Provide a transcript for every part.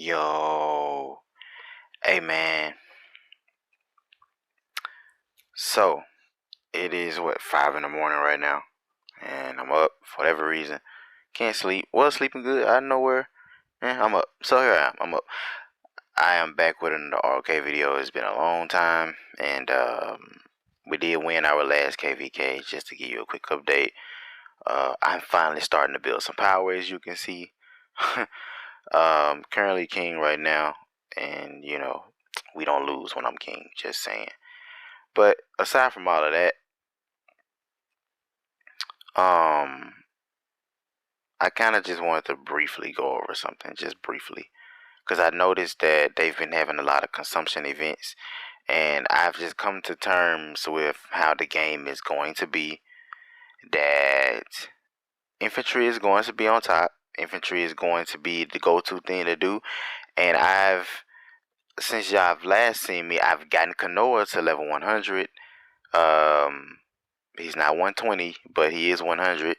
Yo, hey man. So it is what 5 in the morning right now, and I'm up for whatever reason. Can't sleep. Was sleeping good out of nowhere. I'm up. So here I am. I'm up. I am back with another RK video. It's been a long time, and we did win our last KVK. Just to give you a quick update, I'm finally starting to build some power, as you can see. Currently king right now, and we don't lose when I'm king. Just saying. But aside from all of that, um, I kind of just wanted to briefly go over something, just briefly, because I noticed that they've been having a lot of consumption events, and I've just come to terms with how the game is going to be. That infantry is going to be on top. Infantry is going to be the go-to thing to do, and since y'all have last seen me, I've gotten Kanoa to level 100. Um, he's not 120, but he is 100.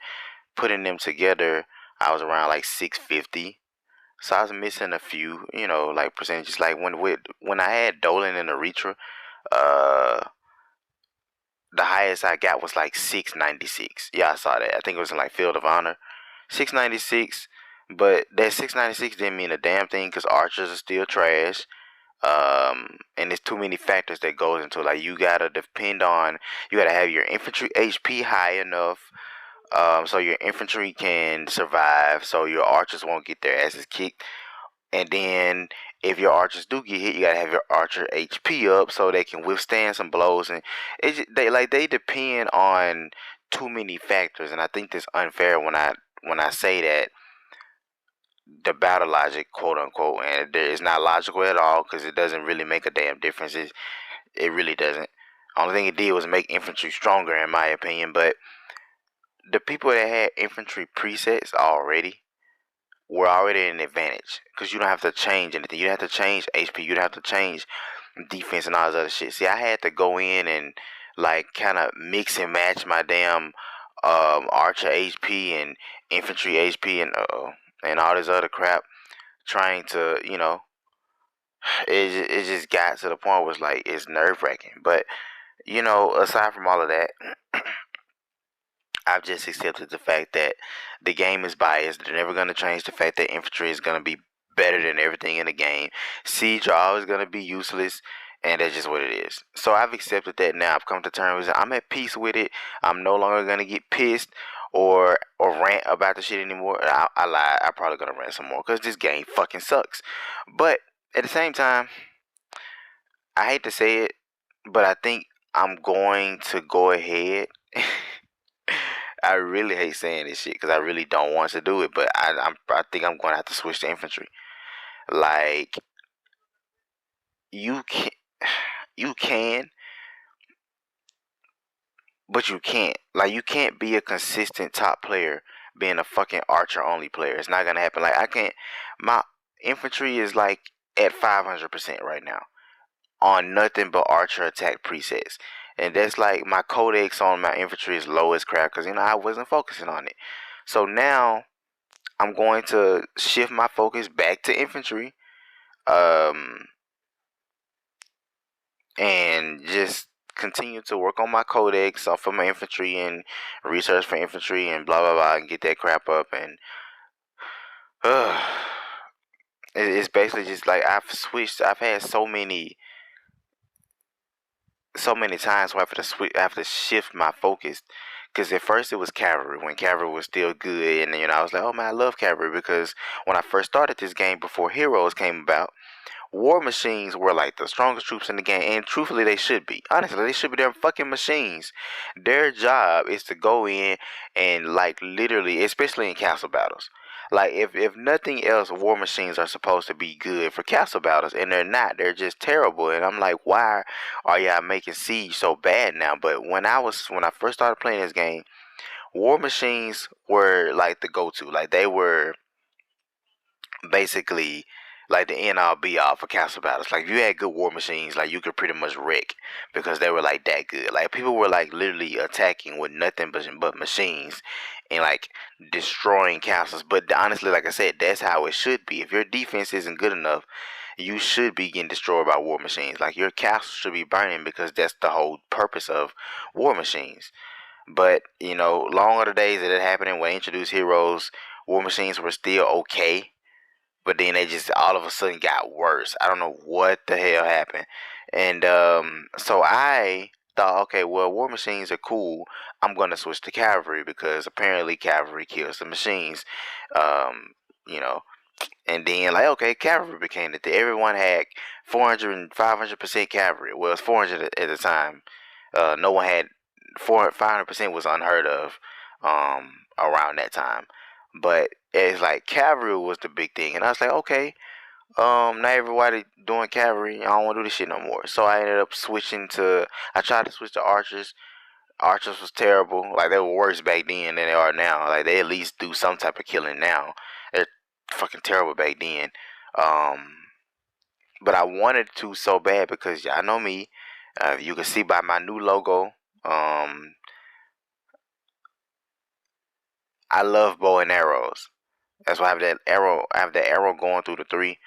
Putting them together, I was around like 650. So I was missing a few, like percentages. Like when I had Dolan and Erythra, uh, the highest I got was like 696. Yeah, I saw that. I think it was in like Field of Honor, 696. But that 696 didn't mean a damn thing because archers are still trash. And there's too many factors that goes into it. Like you gotta have your infantry HP high enough. So your infantry can survive, so your archers won't get their asses kicked. And then if your archers do get hit, you gotta have your archer HP up so they can withstand some blows. And they depend on too many factors, and I think that's unfair when I say that the battle logic, quote unquote, and it's not logical at all because it doesn't really make a damn difference. It really doesn't. Only thing it did was make infantry stronger, in my opinion. But the people that had infantry presets already were already in an advantage because you don't have to change anything. You don't have to change HP. You don't have to change defense and all this other shit. See, I had to go in and like kind of mix and match my damn archer HP and infantry HP and all this other crap, trying to it just got to the point where it's like it's nerve wracking. But aside from all of that. I've just accepted the fact that the game is biased. They're never going to change the fact that infantry is going to be better than everything in the game. Siege draw is going to be useless, and that's just what it is. So I've accepted that now. I've come to terms with it. I'm at peace with it. I'm no longer going to get pissed or rant about the shit anymore. I lied. I'm probably going to rant some more because this game fucking sucks. But at the same time, I hate to say it, but I think I'm going to go ahead. I really hate saying this shit because I really don't want to do it, but I think I'm going to have to switch to infantry. Like you can, you can, but you can't. Like you can't be a consistent top player being a fucking archer only player. It's not gonna happen. Like I can't. My infantry is like at 500% right now on nothing but archer attack presets. And that's like my codex on my infantry is low as crap because I wasn't focusing on it. So now I'm going to shift my focus back to infantry, and just continue to work on my codex for my infantry and research for infantry and blah blah blah and get that crap up. And uh, it's basically just like I've switched. I've had so many times where I have to shift my focus. Because at first it was cavalry, when cavalry was still good, and I was like, oh man, I love cavalry because when I first started this game before heroes came about, war machines were like the strongest troops in the game, and truthfully, they should be. Honestly, they should be damn fucking machines. Their job is to go in and like literally, especially in castle battles. Like if nothing else, war machines are supposed to be good for castle battles, and they're not. They're just terrible. And I'm like, why are y'all making siege so bad now? But when I first started playing this game, war machines were like the go-to. Like they were basically like the end all be all for castle battles. Like if you had good war machines, like you could pretty much wreck because they were like that good. Like people were like literally attacking with nothing but machines and like destroying castles. But honestly, like I said, that's how it should be. If your defense isn't good enough, you should be getting destroyed by war machines. Like your castle should be burning because that's the whole purpose of war machines. But long are the days that it happened when they introduced heroes. War machines were still okay, but then they just all of a sudden got worse. I don't know what the hell happened, and so I thought, okay, well, war machines are cool. I'm gonna switch to cavalry because apparently cavalry kills the machines. Um, you know, and then like okay, cavalry became the thing. Everyone had 400 and 500% cavalry. Well, it's 400 at the time. No one had 500% was unheard of around that time. But it's like cavalry was the big thing, and I was like, okay, not everybody doing cavalry. I don't want to do this shit no more. So I ended up switching to. I tried to switch to archers. Archers was terrible. Like they were worse back then than they are now. Like they at least do some type of killing now. They're fucking terrible back then. Um, but I wanted to so bad because y'all know me. You can see by my new logo. Um, I love bow and arrows. That's why I have that arrow. I have the arrow going through the three,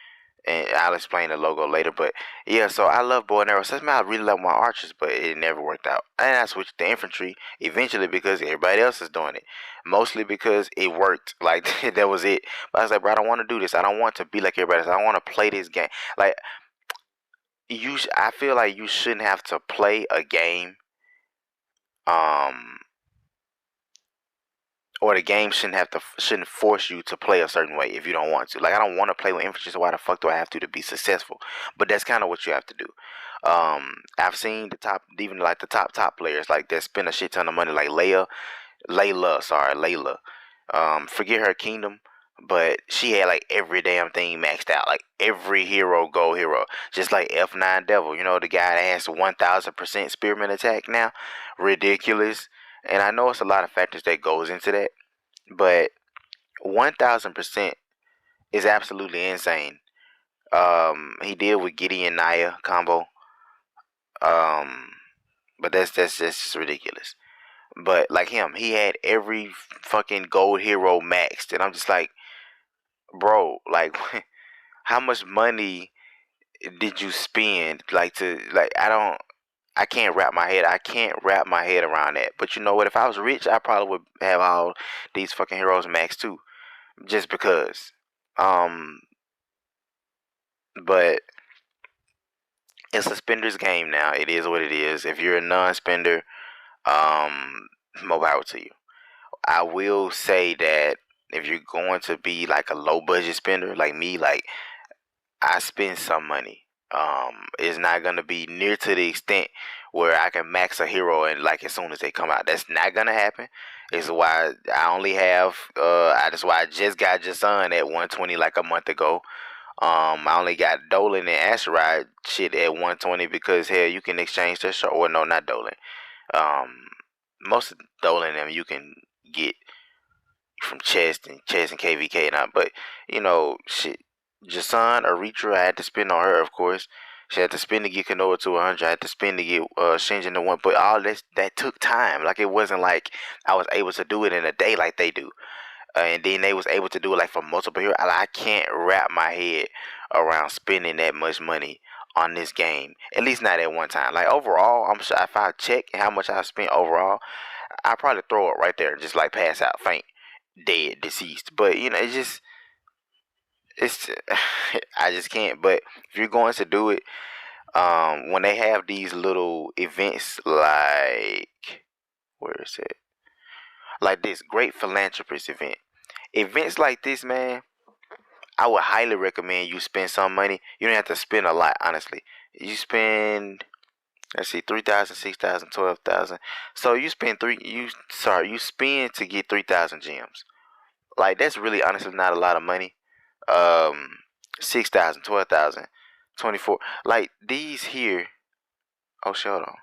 and I'll explain the logo later. But yeah, so I love bow and arrows. That's why I really love my archers, but it never worked out. And I switched to infantry eventually because everybody else is doing it. Mostly because it worked. Like that was it. But I was like, bro, I don't want to do this. I don't want to be like everybody else. I don't want to play this game. Like I feel like you shouldn't have to play a game. Um, or the game shouldn't force you to play a certain way if you don't want to. Like I don't want to play with infantry, so why the fuck do I have to be successful? But that's kind of what you have to do. I've seen the top, even like the top players like that spend a shit ton of money, like Layla. Forget her kingdom, but she had like every damn thing maxed out, like every hero gold hero, just like F9 Devil. You know the guy that has 1,000% spearman attack now, ridiculous. And I know it's a lot of factors that goes into that, but 1,000% is absolutely insane. He did with Gideon Naya combo. Um, but that's just ridiculous. But like him, he had every fucking gold hero maxed, and I'm just like, bro, like, how much money did you spend? Like I can't wrap my head. I can't wrap my head around that. But you know what? If I was rich, I probably would have all these fucking heroes maxed too, just because. Um, but it's a spender's game now. It is what it is. If you're a non-spender, um, more power to you. I will say that if you're going to be like a low budget spender like me, like I spend some money. It's not gonna be near to the extent where I can max a hero and like as soon as they come out. That's not gonna happen. It's why I only have that's why I just got Jason at 120 like a month ago. I only got Dolan and Asteroid shit at 120 because hell, you can exchange their short. Well, no, not Dolan. Um, most of Dolan and them you can get from chest and KVK and all, but shit. Jason or Ritra, I had to spend on her, of course. She had to spend to get Kanoa to 100. I had to spend to get Shinjin to 1. But all this that took time. Like it wasn't like I was able to do it in a day like they do. And then they was able to do it like for multiple years. I can't wrap my head around spending that much money on this game. At least not at one time. Like overall, I'm sure if I check how much I spent overall, I probably throw it right there and just like pass out, faint, dead, deceased. But it's I just can't. But if you're going to do it, when they have these little events like where is it? Like this great philanthropist events like this, man, I would highly recommend you spend some money. You don't have to spend a lot, honestly. You spend, let's see, 3,000, 6,000, 12,000. So you spend you spend to get 3,000 gems. Like that's really honestly not a lot of money. Um, 6,000, 12,000, 24. Like these here. Oh, shit, hold on.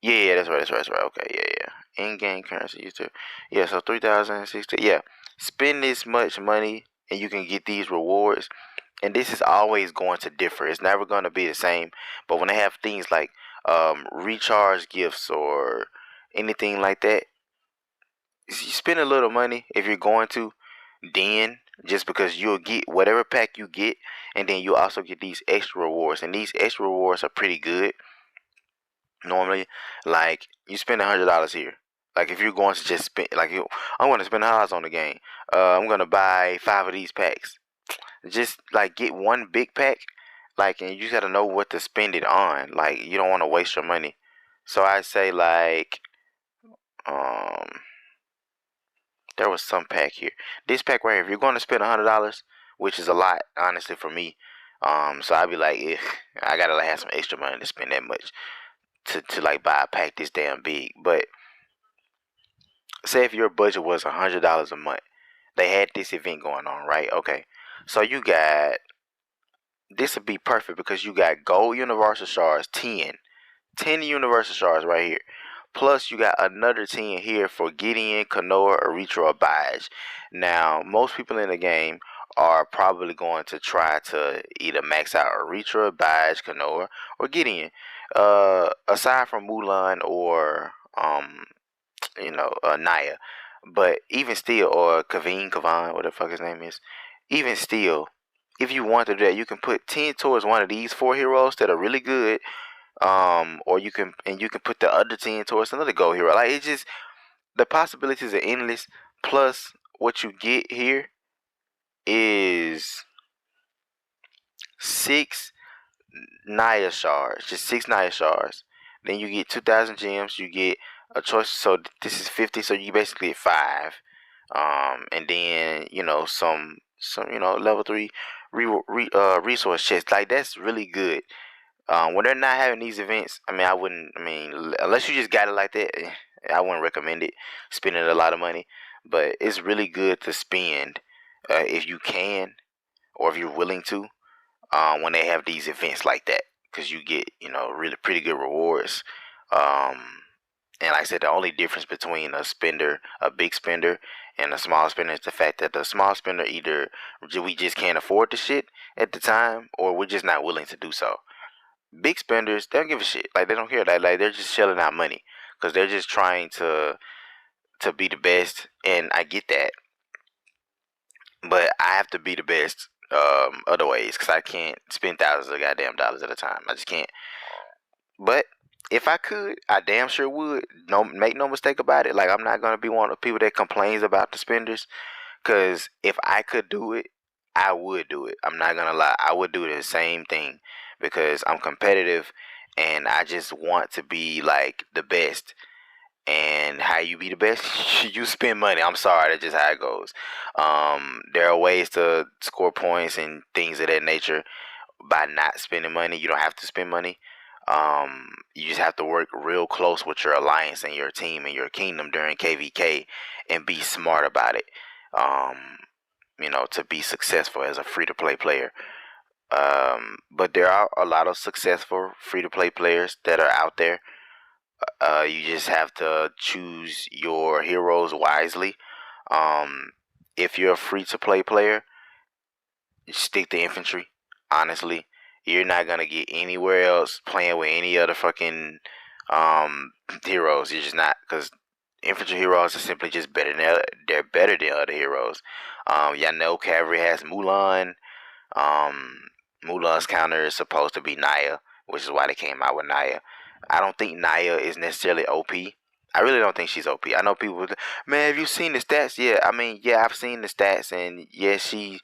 Yeah, that's right. Okay, yeah. In-game currency used to. Yeah, so 3,060. Yeah, spend this much money and you can get these rewards. And this is always going to differ. It's never going to be the same. But when they have things like recharge gifts or anything like that, you spend a little money if you're going to, then just because you'll get whatever pack you get, and then you also get these extra rewards, and these extra rewards are pretty good normally. Like you spend $100 here. Like if you're going to just spend, like I'm going to spend $100 on the game. I'm going to buy 5 of these packs. Just like get one big pack, like, and you just got to know what to spend it on. Like you don't want to waste your money. So I say like, um, there was some pack here. This pack right here. If you're going to spend $100, which is a lot, honestly, for me. So I'd be like, I gotta have some extra money to spend that much to like buy a pack this damn big. But say if your budget was $100 a month, they had this event going on, right? Okay, so you got this would be perfect because you got gold universal shards 10 universal shards right here. Plus, you got another 10 here for Gideon, Kanoa, Erythra, or Bige. Now, most people in the game are probably going to try to either max out Erythra, Bige, Kanoa, or Gideon. Aside from Mulan or Naya. But even still, or Kavan, what the fuck his name is. Even still, if you want to do that, you can put 10 towards one of these 4 heroes that are really good. Or you can put the other 10 towards another gold hero. Like it's just the possibilities are endless. Plus, what you get here is 6 Naya shards, just 6 Naya shards. Then you get 2,000 gems. You get a choice. So this is 50. So you basically get 5. And then some level 3 resource chests. Like that's really good. When they're not having these events, I mean, I wouldn't. I mean, unless you just got it like that, I wouldn't recommend it. Spending a lot of money, but it's really good to spend if you can or if you're willing to. When they have these events like that, because you get really pretty good rewards. Um, and like I said, the only difference between a big spender, and a small spender is the fact that the small spender either we just can't afford the shit at the time, or we're just not willing to do so. Big spenders, they don't give a shit. Like they don't care. Like they're just shelling out money because they're just trying to be the best, and I get that. But I have to be the best other ways because I can't spend thousands of goddamn dollars at a time. I just can't. But if I could, I damn sure would. No, make no mistake about it. Like I'm not gonna be one of the people that complains about the spenders. Cause if I could do it, I would do it. I'm not gonna lie. I would do the same thing because I'm competitive and I just want to be like the best. And how you be the best? You spend money. I'm sorry, that's just how it goes. There are ways to score points and things of that nature by not spending money. You don't have to spend money. You just have to work real close with your alliance and your team and your kingdom during KVK and be smart about it. Um, to be successful as a free to play player. But there are a lot of successful free to play players that are out there. You just have to choose your heroes wisely. Um, if you're a free to play player, stick to infantry. Honestly, you're not gonna get anywhere else playing with any other fucking heroes. You're just not, because infantry heroes are simply just better than they're better than other heroes. Y'all know cavalry has Mulan. Um, Mulan's counter is supposed to be Naya, which is why they came out with Naya. I don't think Naya is necessarily OP. I really don't think she's OP. I know people, man, have you seen the stats? Yeah, I mean, yeah, I've seen the stats, and yeah, she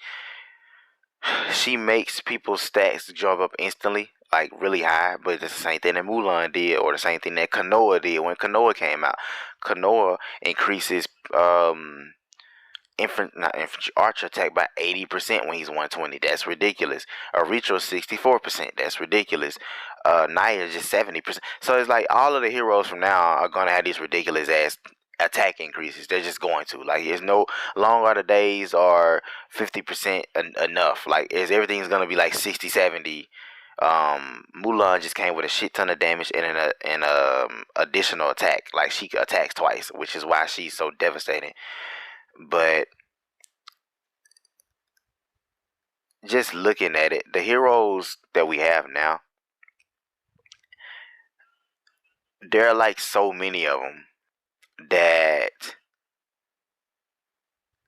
makes people's stats jump up instantly, like really high. But it's the same thing that Mulan did, or the same thing that Kanoa did when Kanoa came out. Kanoa increases not infantry archer attack by 80% when he's 120. That's ridiculous. Erythro 64%. That's ridiculous. Naya is just 70%. So it's like all of the heroes from now are gonna have these ridiculous ass attack increases. They're just going to. Like there's no long are the days are 50% enough. Like is everything's gonna be like 60, 70. Mulan just came with a shit ton of damage and an additional attack. Like she attacks twice, which is why she's so devastating. But just looking at it, the heroes that we have now, there are like so many of them that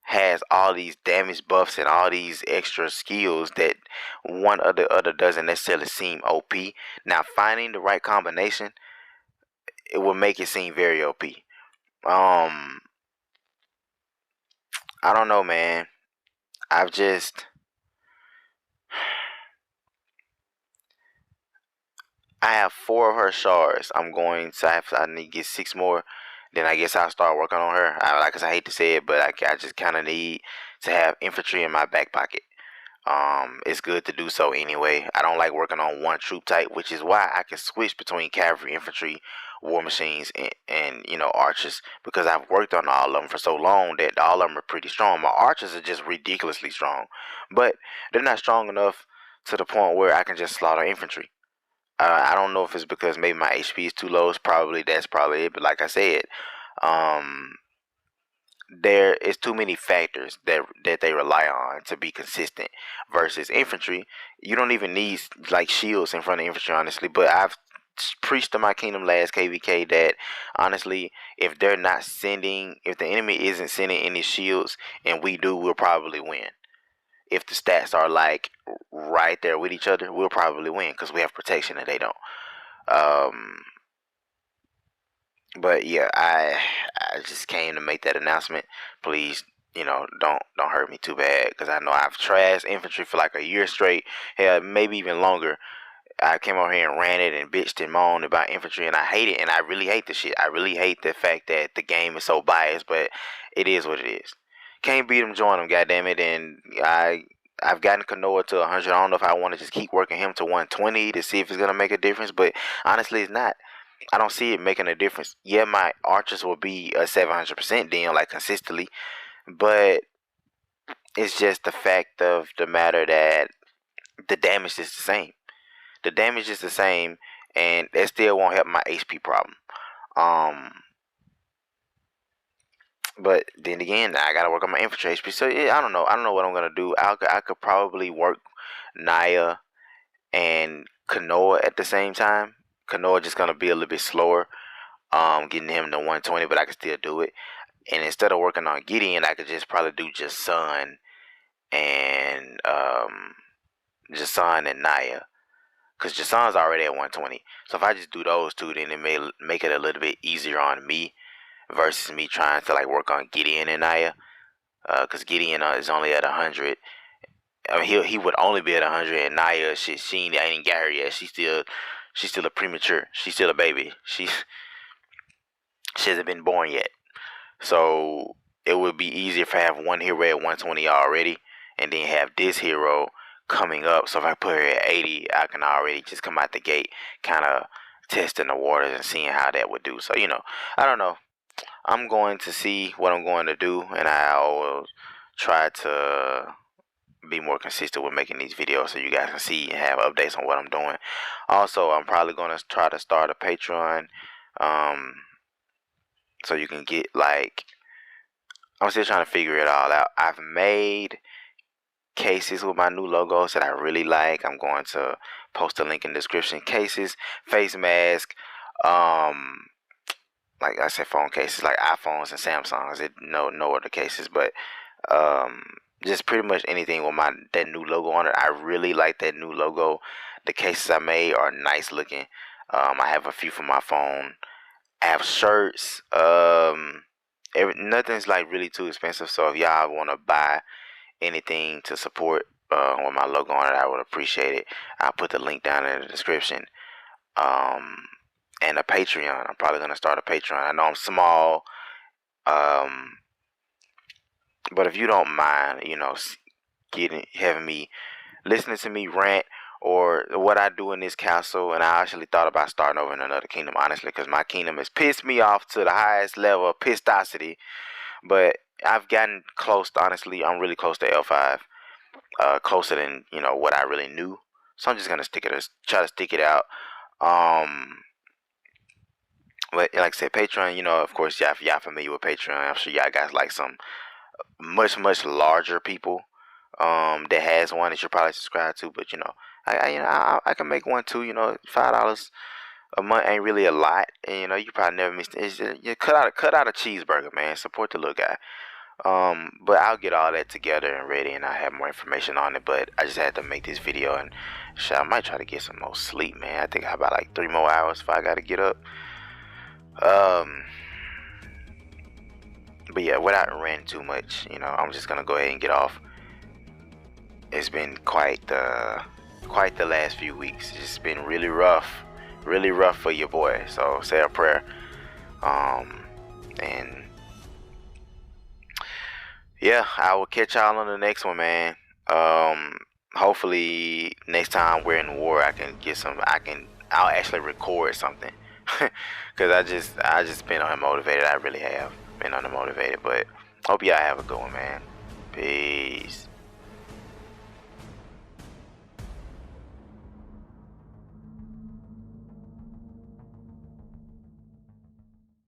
has all these damage buffs and all these extra skills that one or the other doesn't necessarily seem OP. Now, finding the right combination, it will make it seem very OP. Um, I don't know, man. I've just I have 4 of her shards. I need to get 6 more. Then I guess I'll start working on her. I hate to say it, but I just kind of need to have infantry in my back pocket. It's good to do so anyway. I don't like working on one troop type, which is why I can switch between cavalry, infantry, war machines, and archers, because I've worked on all of them for so long that all of them are pretty strong. My archers are just ridiculously strong, but they're not strong enough to the point where I can just slaughter infantry. I don't know if it's because maybe my HP is too low. That's probably it. But like I said, um, there is too many factors that they rely on to be consistent. Versus infantry, you don't even need like shields in front of infantry, honestly. But I've preached to my kingdom last KVK that honestly, if the enemy isn't sending any shields and we do, we'll probably win. If the stats are like right there with each other, we'll probably win because we have protection and they don't. Um, but yeah, I just came to make that announcement. Please, don't hurt me too bad because I know I've trashed infantry for like a year straight, hell, maybe even longer. I came over here and ran it and bitched and moaned about infantry, and I hate it, and I really hate the shit. I really hate the fact that the game is so biased, but it is what it is. Can't beat them, join them, goddammit. And I've gotten Kanoa to 100. I don't know if I want to just keep working him to 120 to see if it's gonna make a difference, but honestly, it's not. I don't see it making a difference. Yeah, my archers will be a 700% then, like consistently, but it's just the fact of the matter that the damage is the same. The damage is the same, and that still won't help my HP problem. Um, but then again, I gotta work on my infantry HP. So yeah, I don't know. I don't know what I'm gonna do. I could probably work Naya and Kanoa at the same time. Kanoa just gonna be a little bit slower. Getting him to 120, but I can still do it. And instead of working on Gideon, I could just probably do just Sun and Jason and Naya. Because Jason's already at 120. So if I just do those two, then it may make it a little bit easier on me versus me trying to like work on Gideon and Naya. Because Gideon is only at 100. I mean, he would only be at 100, and Naya, she ain't got her yet. She's still a premature. She's still a baby. She hasn't been born yet. So it would be easier if I have one hero at 120 already, and then have this hero coming up. So if I put her at 80, I can already just come out the gate, kind of testing the waters and seeing how that would do. So I don't know. I'm going to see what I'm going to do, and I will try to be more consistent with making these videos so you guys can see and have updates on what I'm doing. Also, I'm probably going to try to start a Patreon, um, so you can get like. I'm still trying to figure it all out. I've made cases with my new logos that I really like. I'm going to post a link in the description. Cases, face mask, um, like I said, phone cases like iPhones and Samsungs. No other cases, but um, just pretty much anything with that new logo on it. I really like that new logo. The cases I made are nice looking. I have a few for my phone. I have shirts. Nothing's like really too expensive. So if y'all want to buy anything to support with my logo on it, I would appreciate it. I'll put the link down in the description. Um, and a Patreon. I'm probably gonna start a Patreon. I know I'm small, but if you don't mind, having me listening to me rant or what I do in this castle, and I actually thought about starting over in another kingdom, honestly, because my kingdom has pissed me off to the highest level of pissosity. But I've gotten close. Honestly, I'm really close to L5, closer than what I really knew. So I'm just gonna try to stick it out. Um, but like I said, Patreon. Of course, if y'all familiar with Patreon, I'm sure y'all guys like some much larger people that has one that you probably subscribe to. But I can make one too. $5 a month ain't really a lot, and you probably never miss. You cut out a cheeseburger, man. Support the little guy. But I'll get all that together and ready, and I have more information on it. But I just had to make this video, and shit, I might try to get some more sleep, man. I think I have about like 3 more hours if I gotta get up. But yeah, without ranting too much, I'm just gonna go ahead and get off. It's been quite the last few weeks. It's just been really rough for your boy. So say a prayer. And yeah, I will catch y'all on the next one, man. Hopefully next time we're in war, I'll actually record something. Cause I just been unmotivated. I really have been unmotivated. But hope y'all have a good one, man. Peace.